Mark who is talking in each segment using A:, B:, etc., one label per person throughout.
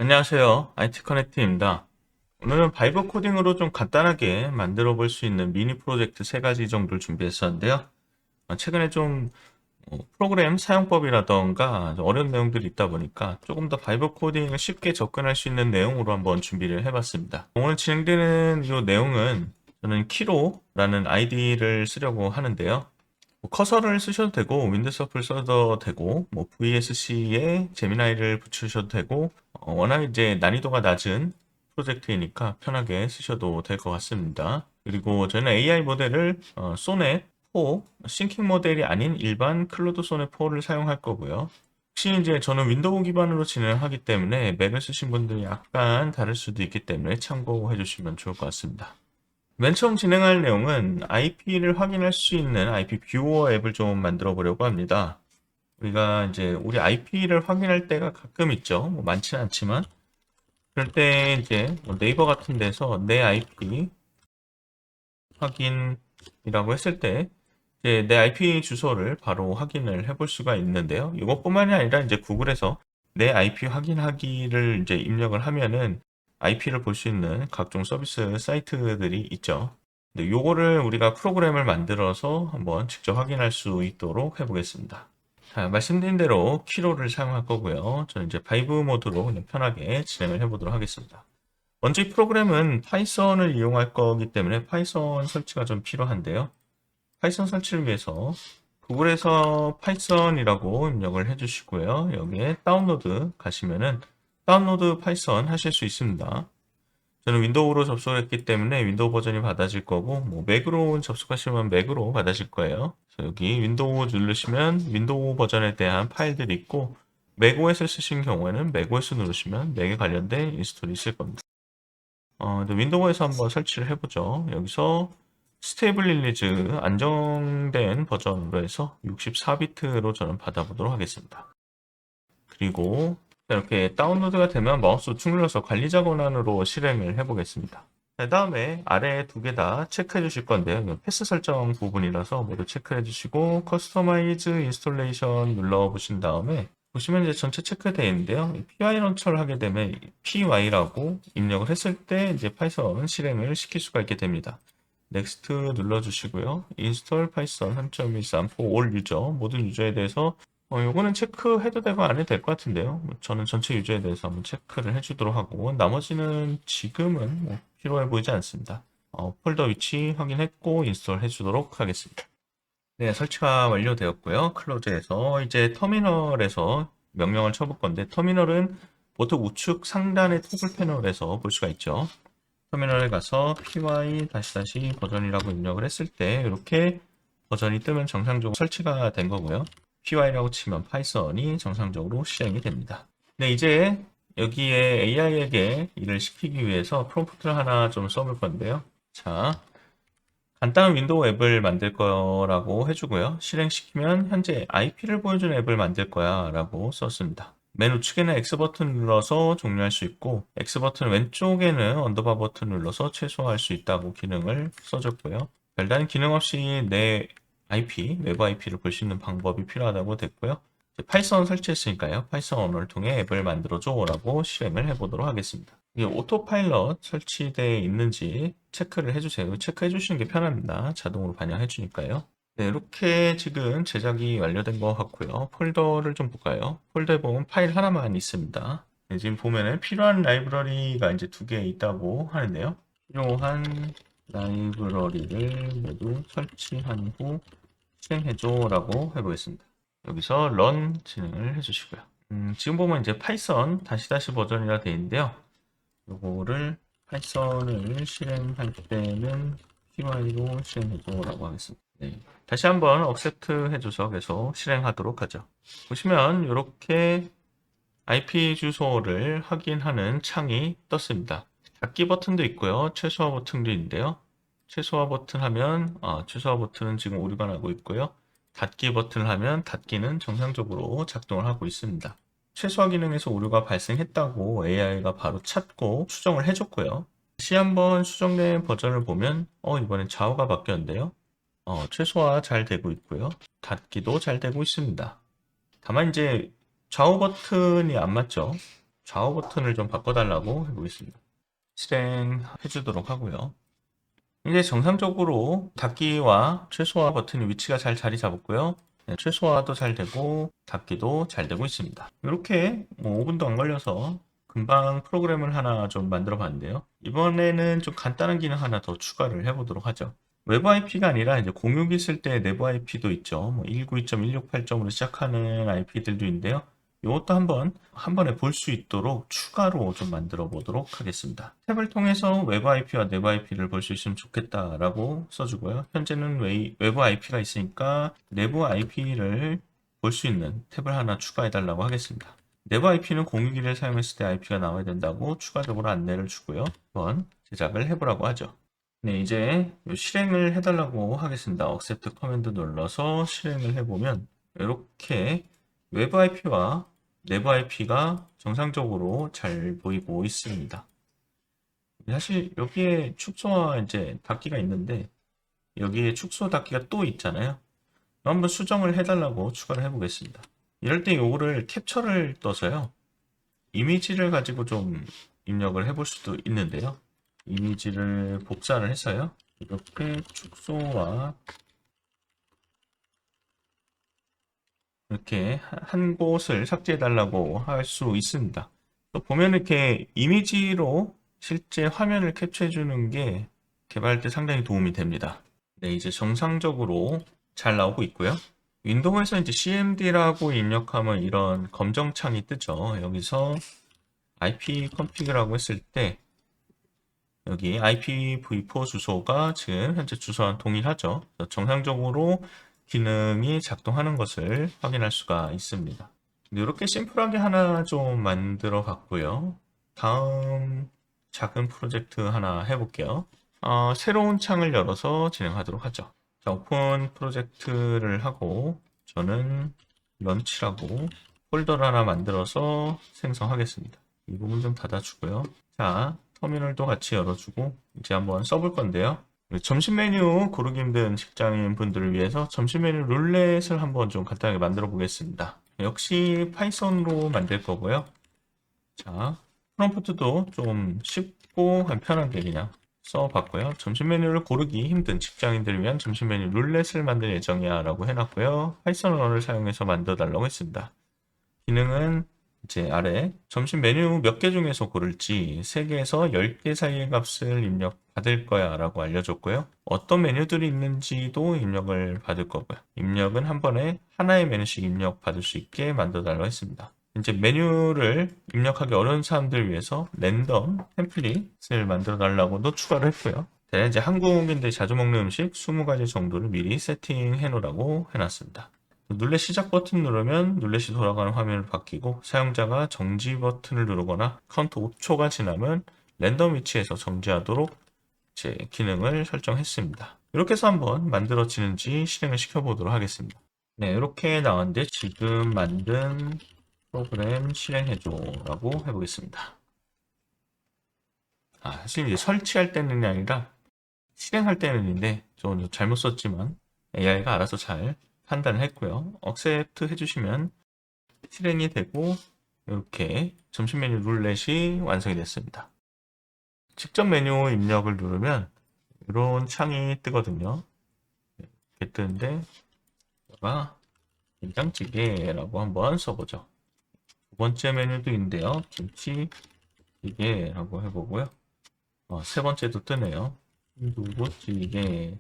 A: 안녕하세요. IT 커넥트입니다. 오늘은 바이브 코딩으로 좀 간단하게 만들어 볼 수 있는 미니 프로젝트 세 가지 정도를 준비했었는데요. 최근에 좀 프로그램 사용법이라던가 좀 어려운 내용들이 있다 보니까 조금 더 바이브 코딩을 쉽게 접근할 수 있는 내용으로 한번 준비를 해봤습니다. 오늘 진행되는 이 내용은 저는 키로라는 아이디를 쓰려고 하는데요. 커서를 쓰셔도 되고 윈드 서플 써도 되고 VSC에 제미나이를 붙이셔도 되고 워낙 이제 난이도가 낮은 프로젝트이니까 편하게 쓰셔도 될 것 같습니다. 그리고 저는 AI 모델을 소넷 4 싱킹 모델이 아닌 일반 클로드 소넷 4를 사용할 거고요. 혹시 이제 저는 윈도우 기반으로 진행하기 때문에 맥을 쓰신 분들이 약간 다를 수도 있기 때문에 참고해 주시면 좋을 것 같습니다. 맨 처음 진행할 내용은 IP를 확인할 수 있는 IP 뷰어 앱을 좀 만들어 보려고 합니다. 우리가 이제 우리 IP를 확인할 때가 가끔 있죠. 뭐 많지는 않지만. 그럴 때 이제 뭐 네이버 같은 데서 내 IP 확인이라고 했을 때 이제 내 IP 주소를 바로 확인을 해볼 수가 있는데요. 이것뿐만이 아니라 이제 구글에서 내 IP 확인하기를 이제 입력을 하면은 IP를 볼 수 있는 각종 서비스 사이트들이 있죠. 근데 요거를 우리가 프로그램을 만들어서 한번 직접 확인할 수 있도록 해보겠습니다. 자, 말씀드린 대로 키로를 사용할 거고요. 저는 이제 바이브 모드로 그냥 편하게 진행을 해보도록 하겠습니다. 먼저 이 프로그램은 파이썬을 이용할 거기 때문에 파이썬 설치가 좀 필요한데요. 파이썬 설치를 위해서 구글에서 파이썬이라고 입력을 해주시고요. 여기에 다운로드 가시면은 다운로드 파이썬 하실 수 있습니다. 저는 윈도우로 접속을 했기 때문에 윈도우 버전이 받아질 거고, 뭐 맥으로 접속하시면 맥으로 받아질 거예요. 그래서 여기 윈도우 누르시면 윈도우 버전에 대한 파일들이 있고, 맥OS를 쓰신 경우에는 맥OS 누르시면 맥에 관련된 인스톨이 있을 겁니다. 근데 윈도우에서 한번 설치를 해보죠. 여기서 스테이블 릴리즈 안정된 버전으로 해서 64비트로 저는 받아보도록 하겠습니다. 그리고 이렇게 다운로드가 되면 마우스 우측 눌러서 관리자 권한으로 실행을 해보겠습니다. 그 다음에 아래 두 개 다 체크해 주실 건데요. 패스 설정 부분이라서 모두 체크해 주시고 커스터마이즈 인스톨레이션 눌러 보신 다음에 보시면 이제 전체 체크되어 있는데요. py 런처를 하게 되면 py라고 입력을 했을 때 이제 파이썬 실행을 시킬 수가 있게 됩니다. 넥스트 눌러주시고요. 인스톨 파이썬 3.13 for all user 모든 유저에 대해서 요거는 체크해도 되고 안 해도 될 것 같은데요. 저는 전체 유저에 대해서 한번 체크를 해주도록 하고 나머지는 지금은 뭐 필요해 보이지 않습니다. 폴더 위치 확인했고 인스톨 해주도록 하겠습니다. 네, 설치가 완료되었고요. 클로즈해서 이제 터미널에서 명령을 쳐볼 건데 터미널은 보통 우측 상단의 토글 패널에서 볼 수가 있죠. 터미널에 가서 py 버전이라고 입력을 했을 때 이렇게 버전이 뜨면 정상적으로 설치가 된 거고요. py라고 치면 파이썬이 정상적으로 실행이 됩니다. 네, 이제 여기에 AI에게 일을 시키기 위해서 프롬프트를 하나 좀 써볼 건데요. 자, 간단한 윈도우 앱을 만들 거라고 해주고요. 실행시키면 현재 IP를 보여주는 앱을 만들 거야 라고 썼습니다. 맨 우측에는 X 버튼 눌러서 종료할 수 있고 X 버튼 왼쪽에는 언더바 버튼 눌러서 최소화할 수 있다고 기능을 써줬고요. 별다른 기능 없이 내 IP, 외부 IP를 볼 수 있는 방법이 필요하다고 됐고요. 파이썬 설치했으니까요. 파이썬 언어를 통해 앱을 만들어줘 라고 실행을 해보도록 하겠습니다. 이게 오토파일럿 설치되어 있는지 체크를 해주세요. 체크해 주시는 게 편합니다. 자동으로 반영해 주니까요. 네, 이렇게 지금 제작이 완료된 것 같고요. 폴더를 좀 볼까요? 폴더에 보면 파일 하나만 있습니다. 네, 지금 보면은 필요한 라이브러리가 이제 두 개 있다고 하는데요. 필요한 라이브러리를 모두 설치한 후 실행해줘 라고 해보겠습니다. 여기서 run 진행을 해주시고요. 지금 보면 이제 파이썬 다시 버전이라 되어 있는데요. 요거를 파이썬을 실행할 때는 py로 실행해줘라고 하겠습니다. 네. 다시 한번 accept 해줘서 계속 실행하도록 하죠. 보시면 이렇게 IP 주소를 확인하는 창이 떴습니다. 닫기 버튼도 있고요. 최소화 버튼도 있는데요. 최소화 버튼 하면 최소화 버튼은 지금 오류가 나고 있고요. 닫기 버튼을 하면 닫기는 정상적으로 작동을 하고 있습니다. 최소화 기능에서 오류가 발생했다고 AI가 바로 찾고 수정을 해줬고요. 다시 한번 수정된 버전을 보면 이번엔 좌우가 바뀌었는데요. 최소화 잘 되고 있고요. 닫기도 잘 되고 있습니다. 다만 이제 좌우 버튼이 안 맞죠. 좌우 버튼을 좀 바꿔달라고 해보겠습니다. 실행해 주도록 하고요. 이제 정상적으로 닫기와 최소화 버튼의 위치가 잘 자리 잡았고요. 네, 최소화도 잘 되고 닫기도 잘 되고 있습니다. 이렇게 뭐 5분도 안 걸려서 금방 프로그램을 하나 좀 만들어 봤는데요. 이번에는 좀 간단한 기능 하나 더 추가를 해보도록 하죠. 외부 IP가 아니라 이제 공유기 쓸 때 내부 IP도 있죠. 뭐 192.168점으로 시작하는 IP들도 있는데요. 이것도 한 번에 볼 수 있도록 추가로 좀 만들어 보도록 하겠습니다. 탭을 통해서 외부 IP와 내부 IP를 볼 수 있으면 좋겠다라고 써주고요. 현재는 외부 IP가 있으니까 내부 IP를 볼 수 있는 탭을 하나 추가해 달라고 하겠습니다. 내부 IP는 공유기를 사용했을 때 IP가 나와야 된다고 추가적으로 안내를 주고요. 한번 제작을 해보라고 하죠. 네, 이제 실행을 해달라고 하겠습니다. Accept 커맨드 눌러서 실행을 해보면 이렇게 외부 IP와 내부 IP가 정상적으로 잘 보이고 있습니다. 사실 여기에 축소와 이제 닫기가 있는데 여기에 축소 닫기가 또 있잖아요. 한번 수정을 해달라고 추가를 해보겠습니다. 이럴 때 요거를 캡처를 떠서요. 이미지를 가지고 좀 입력을 해볼 수도 있는데요. 이미지를 복사를 해서요. 이렇게 축소와 이렇게 한 곳을 삭제해 달라고 할 수 있습니다. 또 보면 이렇게 이미지로 실제 화면을 캡처해 주는 게 개발할 때 상당히 도움이 됩니다. 네, 이제 정상적으로 잘 나오고 있고요. 윈도우에서 이제 cmd라고 입력하면 이런 검정창이 뜨죠. 여기서 IP config라고 했을 때 여기 IPv4 주소가 지금 현재 주소와는 동일하죠. 정상적으로 기능이 작동하는 것을 확인할 수가 있습니다. 이렇게 심플하게 하나 좀 만들어 봤고요. 다음 작은 프로젝트 하나 해볼게요. 새로운 창을 열어서 진행하도록 하죠. 자, 오픈 프로젝트를 하고 저는 런치라고 폴더를 하나 만들어서 생성하겠습니다. 이 부분 좀 닫아주고요. 자, 터미널도 같이 열어주고 이제 한번 써볼 건데요. 점심 메뉴 고르기 힘든 직장인 분들을 위해서 점심 메뉴 룰렛을 한번 좀 간단하게 만들어 보겠습니다. 역시 파이썬으로 만들 거고요. 자, 프롬프트도 좀 쉽고 편하게 그냥 써봤고요. 점심 메뉴를 고르기 힘든 직장인들을 위한 점심 메뉴 룰렛을 만들 예정이야 라고 해놨고요. 파이썬 언어를 사용해서 만들어 달라고 했습니다. 기능은 이제 아래 점심 메뉴 몇 개 중에서 고를지 3개에서 10개 사이의 값을 입력 받을 거야 라고 알려줬고요. 어떤 메뉴들이 있는지도 입력을 받을 거고요. 입력은 한 번에 하나의 메뉴씩 입력 받을 수 있게 만들어 달라고 했습니다. 이제 메뉴를 입력하기 어려운 사람들을 위해서 랜덤 템플릿을 만들어 달라고도 추가를 했고요. 네, 이제 한국인들이 자주 먹는 음식 20가지 정도를 미리 세팅해 놓으라고 해놨습니다. 룰렛 시작 버튼 누르면 룰렛이 돌아가는 화면을 바뀌고 사용자가 정지 버튼을 누르거나 카운트 5초가 지나면 랜덤 위치에서 정지하도록 제 기능을 설정했습니다. 이렇게 해서 한번 만들어지는지 실행을 시켜보도록 하겠습니다. 네, 이렇게 나왔는데 지금 만든 프로그램 실행해줘 라고 해보겠습니다. 사실 이제 설치할 때는 아니라 실행할 때는인데 좀 잘못 썼지만 AI가 알아서 잘 판단을 했고요. accept 해주시면 실행이 되고 이렇게 점심 메뉴 룰렛이 완성이 됐습니다. 직접 메뉴 입력을 누르면 이런 창이 뜨거든요. 이렇게 뜨는데 제가 된장찌개라고 한번 써보죠. 두 번째 메뉴도 있는데요. 김치찌개라고 해보고요. 세 번째도 뜨네요. 두부찌개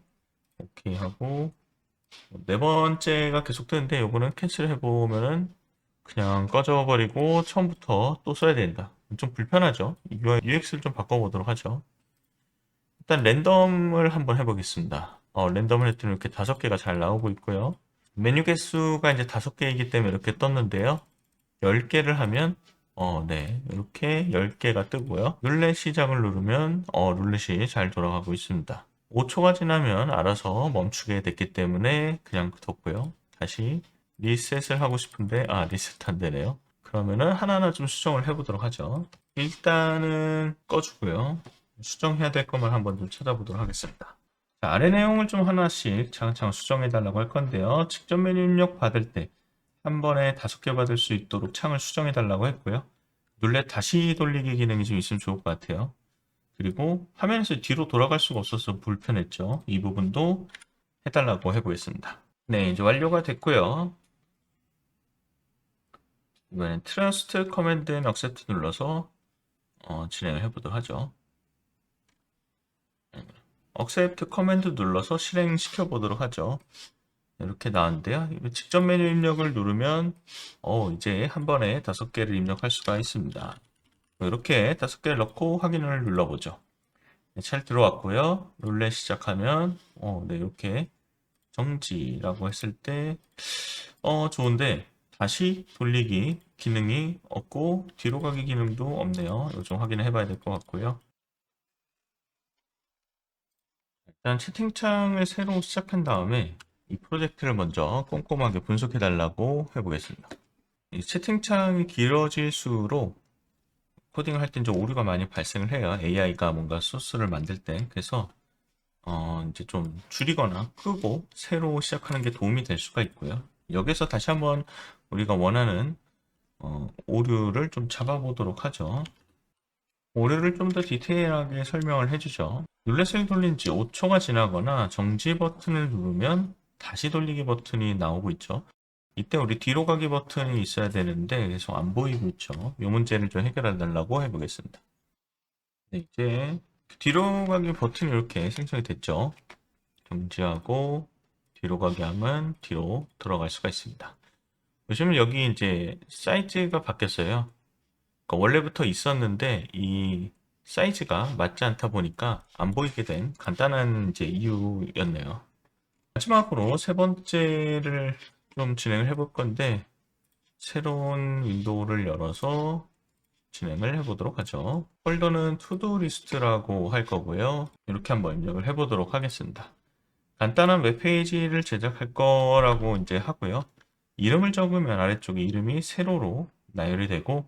A: 오케이 하고 네 번째가 계속 뜨는데 요거는 캔슬 해보면은 그냥 꺼져버리고 처음부터 또 써야 된다. 좀 불편하죠? UI, UX를 좀 바꿔보도록 하죠. 일단 랜덤을 한번 해보겠습니다. 랜덤을 했더니 이렇게 5개가 잘 나오고 있고요. 메뉴 개수가 이제 5개이기 때문에 이렇게 떴는데요. 10개를 하면 네, 이렇게 10개가 뜨고요. 룰렛 시작을 누르면 룰렛이 잘 돌아가고 있습니다. 5초가 지나면 알아서 멈추게 됐기 때문에 그냥 뒀고요. 다시 리셋을 하고 싶은데 리셋 안 되네요. 그러면은 하나하나 좀 수정을 해보도록 하죠. 일단은 꺼주고요. 수정해야 될 것만 한번 좀 찾아보도록 하겠습니다. 자, 아래 내용을 좀 하나씩 차근차근 수정해 달라고 할 건데요. 직접 메뉴 입력 받을 때 한 번에 5개 받을 수 있도록 창을 수정해 달라고 했고요. 룰렛 다시 돌리기 기능이 좀 있으면 좋을 것 같아요. 그리고 화면에서 뒤로 돌아갈 수가 없어서 불편했죠. 이 부분도 해달라고 해보겠습니다. 네, 이제 완료가 됐고요. 이번엔 트러스트 커맨드 앤 액셉트 눌러서 진행을 해보도록 하죠. 액셉트 커맨드 눌러서 실행시켜 보도록 하죠. 이렇게 나왔는데요. 직접 메뉴 입력을 누르면 이제 한 번에 5개를 입력할 수가 있습니다. 이렇게 5개를 넣고 확인을 눌러보죠. 네, 잘 들어왔고요. 룰렛 시작하면 네, 이렇게 정지라고 했을 때 좋은데 다시 돌리기 기능이 없고 뒤로 가기 기능도 없네요. 이거 좀 확인을 해봐야 될 것 같고요. 일단 채팅창을 새로 시작한 다음에 이 프로젝트를 먼저 꼼꼼하게 분석해 달라고 해보겠습니다. 이 채팅창이 길어질수록 코딩을 할 땐 좀 오류가 많이 발생을 해요. AI가 뭔가 소스를 만들 때. 그래서 이제 좀 줄이거나 끄고 새로 시작하는 게 도움이 될 수가 있고요. 여기서 다시 한번 우리가 원하는 오류를 좀 잡아보도록 하죠. 오류를 좀 더 디테일하게 설명을 해주죠. 룰렛을 돌린 지 5초가 지나거나 정지 버튼을 누르면 다시 돌리기 버튼이 나오고 있죠. 이때 우리 뒤로 가기 버튼이 있어야 되는데 계속 안 보이고 있죠. 이 문제를 좀 해결해 달라고 해보겠습니다. 네, 이제 뒤로 가기 버튼이 이렇게 생성이 됐죠. 정지하고 뒤로 가기 하면 뒤로 들어갈 수가 있습니다. 보시면 여기 이제 사이즈가 바뀌었어요. 그러니까 원래부터 있었는데 이 사이즈가 맞지 않다 보니까 안 보이게 된 간단한 이제 이유였네요. 마지막으로 세 번째를 좀 진행을 해볼 건데 새로운 윈도우를 열어서 진행을 해보도록 하죠. 폴더는 투두 리스트라고 할 거고요. 이렇게 한번 입력을 해보도록 하겠습니다. 간단한 웹페이지를 제작할 거라고 이제 하고요. 이름을 적으면 아래쪽에 이름이 세로로 나열이 되고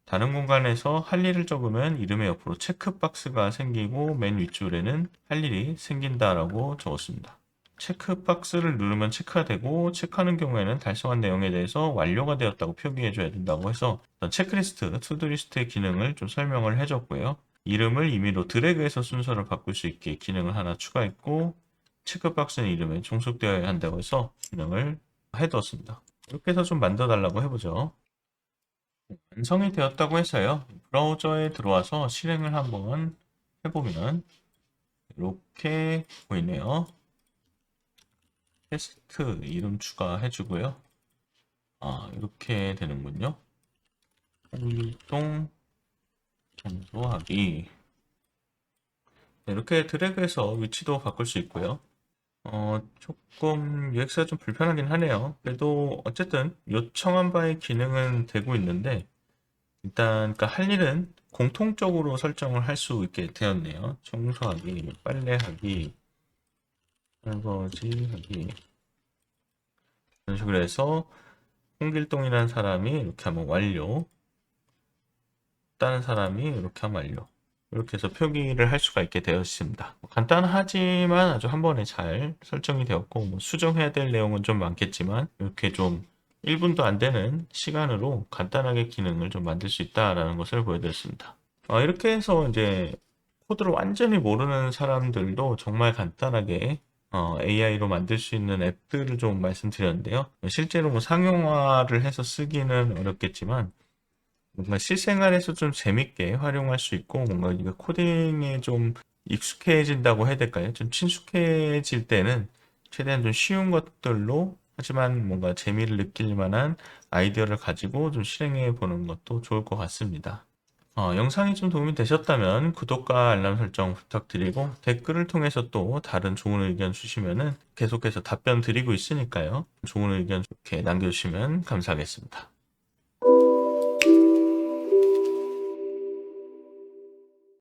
A: 다른 공간에서 할 일을 적으면 이름의 옆으로 체크박스가 생기고 맨 윗줄에는 할 일이 생긴다라고 적었습니다. 체크박스를 누르면 체크가 되고 체크하는 경우에는 달성한 내용에 대해서 완료가 되었다고 표기해 줘야 된다고 해서 체크리스트, 투두리스트의 기능을 좀 설명을 해줬고요. 이름을 임의로 드래그해서 순서를 바꿀 수 있게 기능을 하나 추가했고 체크박스는 이름에 종속되어야 한다고 해서 기능을 해두었습니다. 이렇게 해서 좀 만들어 달라고 해보죠. 완성이 되었다고 해서요. 브라우저에 들어와서 실행을 한번 해보면 이렇게 보이네요. 테스트 이름 추가해주고요. 이렇게 되는군요. 활동 청소하기. 이렇게 드래그해서 위치도 바꿀 수 있고요. 조금 UX가 좀 불편하긴 하네요. 그래도 어쨌든 요청한 바의 기능은 되고 있는데 일단 그러니까 할 일은 공통적으로 설정을 할 수 있게 되었네요. 청소하기, 빨래하기, 설거지하기 이런 식으로 해서 홍길동이라는 사람이 이렇게 하면 완료, 다른 사람이 이렇게 하면 완료. 이렇게 해서 표기를 할 수가 있게 되었습니다. 간단하지만 아주 한 번에 잘 설정이 되었고 뭐 수정해야 될 내용은 좀 많겠지만 이렇게 좀 1분도 안 되는 시간으로 간단하게 기능을 좀 만들 수 있다라는 것을 보여드렸습니다. 이렇게 해서 이제 코드를 완전히 모르는 사람들도 정말 간단하게 AI로 만들 수 있는 앱들을 좀 말씀드렸는데요. 실제로 뭐 상용화를 해서 쓰기는 어렵겠지만 뭔가 실생활에서 좀 재밌게 활용할 수 있고 뭔가 이거 코딩에 좀 익숙해진다고 해야 될까요? 좀 친숙해질 때는 최대한 좀 쉬운 것들로 하지만 뭔가 재미를 느낄 만한 아이디어를 가지고 좀 실행해 보는 것도 좋을 것 같습니다. 영상이 좀 도움이 되셨다면 구독과 알람 설정 부탁드리고 댓글을 통해서 또 다른 좋은 의견 주시면은 계속해서 답변 드리고 있으니까요. 좋은 의견 좋게 남겨주시면 감사하겠습니다.